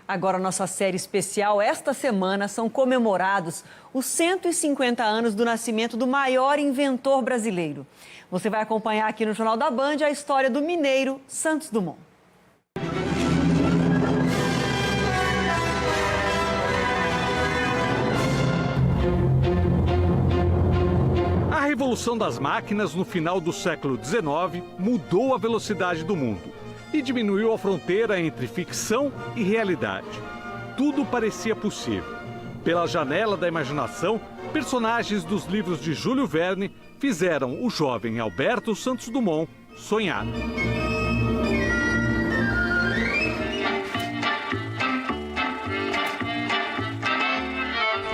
Agora, nossa série especial, esta semana, são comemorados os 150 anos do nascimento do maior inventor brasileiro. Você vai acompanhar aqui no Jornal da Band a história do mineiro Santos Dumont. A revolução das máquinas no final do século XIX mudou a velocidade do mundo e diminuiu a fronteira entre ficção e realidade. Tudo parecia possível. Pela janela da imaginação, personagens dos livros de Júlio Verne fizeram o jovem Alberto Santos Dumont sonhar.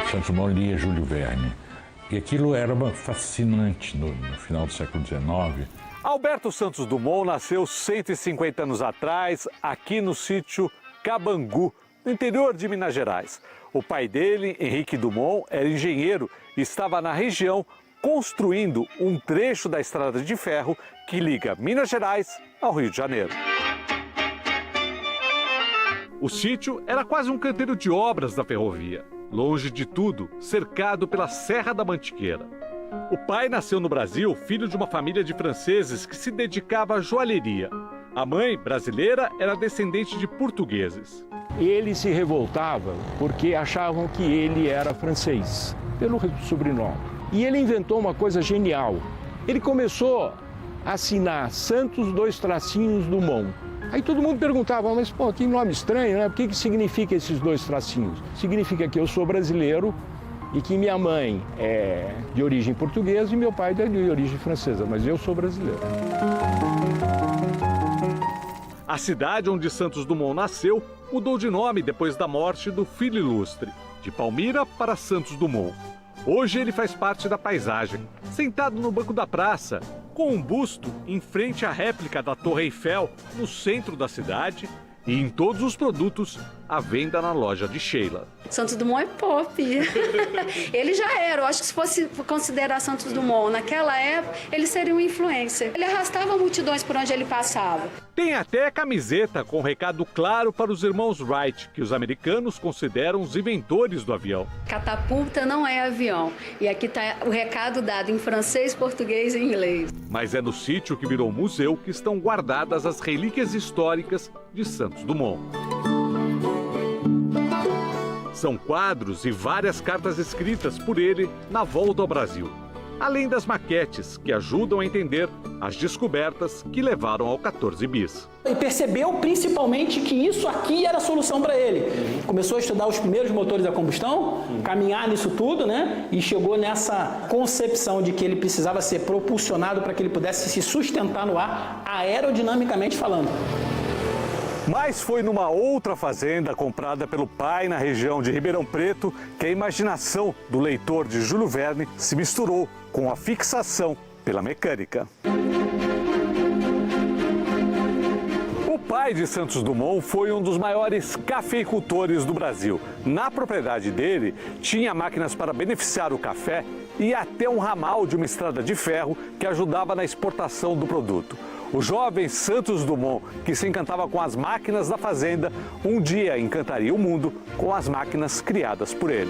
Santos Dumont lia Júlio Verne. E aquilo era fascinante no final do século XIX. Alberto Santos Dumont nasceu 150 anos atrás, aqui no sítio Cabangu, no interior de Minas Gerais. O pai dele, Henrique Dumont, era engenheiro e estava na região construindo um trecho da estrada de ferro que liga Minas Gerais ao Rio de Janeiro. O sítio era quase um canteiro de obras da ferrovia. Longe de tudo, cercado pela Serra da Mantiqueira. O pai nasceu no Brasil, filho de uma família de franceses que se dedicava à joalheria. A mãe, brasileira, era descendente de portugueses. Ele se revoltava porque achavam que ele era francês, pelo sobrenome. E ele inventou uma coisa genial. Ele começou a assinar Santos Dumont. Aí todo mundo perguntava, mas pô, que nome estranho, né? O que significa esses dois tracinhos? Significa que eu sou brasileiro e que minha mãe é de origem portuguesa e meu pai é de origem francesa, mas eu sou brasileiro. A cidade onde Santos Dumont nasceu mudou de nome depois da morte do filho ilustre, de Palmira para Santos Dumont. Hoje ele faz parte da paisagem, sentado no banco da praça, com um busto em frente à réplica da Torre Eiffel, no centro da cidade, e em todos os produtos à venda na loja de Sheila. Santos Dumont é pop. Ele já era, eu acho que se fosse considerar Santos Dumont naquela época, ele seria um influencer. Ele arrastava multidões por onde ele passava. Tem até camiseta com recado claro para os irmãos Wright, que os americanos consideram os inventores do avião. Catapulta não é avião. E aqui está o recado dado em francês, português e inglês. Mas é no sítio que virou museu que estão guardadas as relíquias históricas de Santos Dumont. São quadros e várias cartas escritas por ele na volta ao Brasil, além das maquetes que ajudam a entender as descobertas que levaram ao 14 bis. E percebeu principalmente que isso aqui era a solução para ele. Começou a estudar os primeiros motores a combustão, caminhar nisso tudo, né? E chegou nessa concepção de que ele precisava ser propulsionado para que ele pudesse se sustentar no ar, aerodinamicamente falando. Mas foi numa outra fazenda comprada pelo pai na região de Ribeirão Preto que a imaginação do leitor de Júlio Verne se misturou com a fixação pela mecânica. O pai de Santos Dumont foi um dos maiores cafeicultores do Brasil. Na propriedade dele, tinha máquinas para beneficiar o café e até um ramal de uma estrada de ferro que ajudava na exportação do produto. O jovem Santos Dumont, que se encantava com as máquinas da fazenda, um dia encantaria o mundo com as máquinas criadas por ele.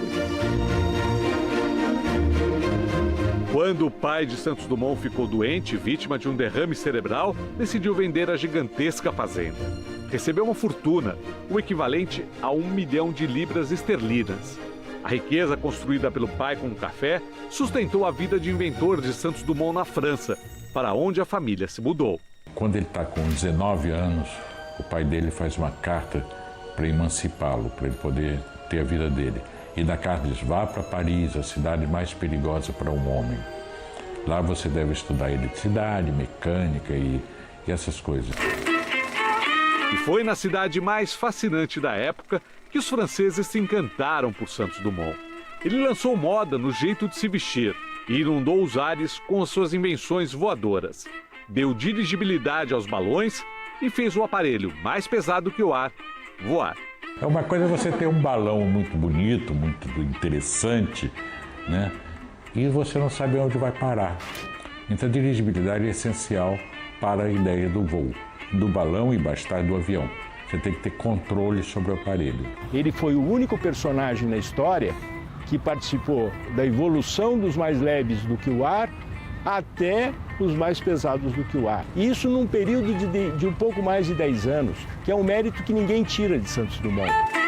Quando o pai de Santos Dumont ficou doente, vítima de um derrame cerebral, decidiu vender a gigantesca fazenda. Recebeu uma fortuna, o equivalente a 1 milhão de libras esterlinas. A riqueza construída pelo pai com o café sustentou a vida de inventor de Santos Dumont na França, para onde a família se mudou. Quando ele está com 19 anos, o pai dele faz uma carta para emancipá-lo, para ele poder ter a vida dele. E na carta diz, vá para Paris, a cidade mais perigosa para um homem. Lá você deve estudar eletricidade, mecânica e essas coisas. E foi na cidade mais fascinante da época que os franceses se encantaram por Santos Dumont. Ele lançou moda no jeito de se vestir e inundou os ares com as suas invenções voadoras. Deu dirigibilidade aos balões e fez o aparelho mais pesado que o ar voar. É uma coisa você ter um balão muito bonito, muito interessante, né? E você não sabe onde vai parar. Então a dirigibilidade é essencial para a ideia do voo, do balão e mais tarde do avião. você tem que ter controle sobre o aparelho. Ele foi o único personagem na história que participou da evolução dos mais leves do que o ar até os mais pesados do que o ar. Isso num período de um pouco mais de 10 anos, que é um mérito que ninguém tira de Santos Dumont.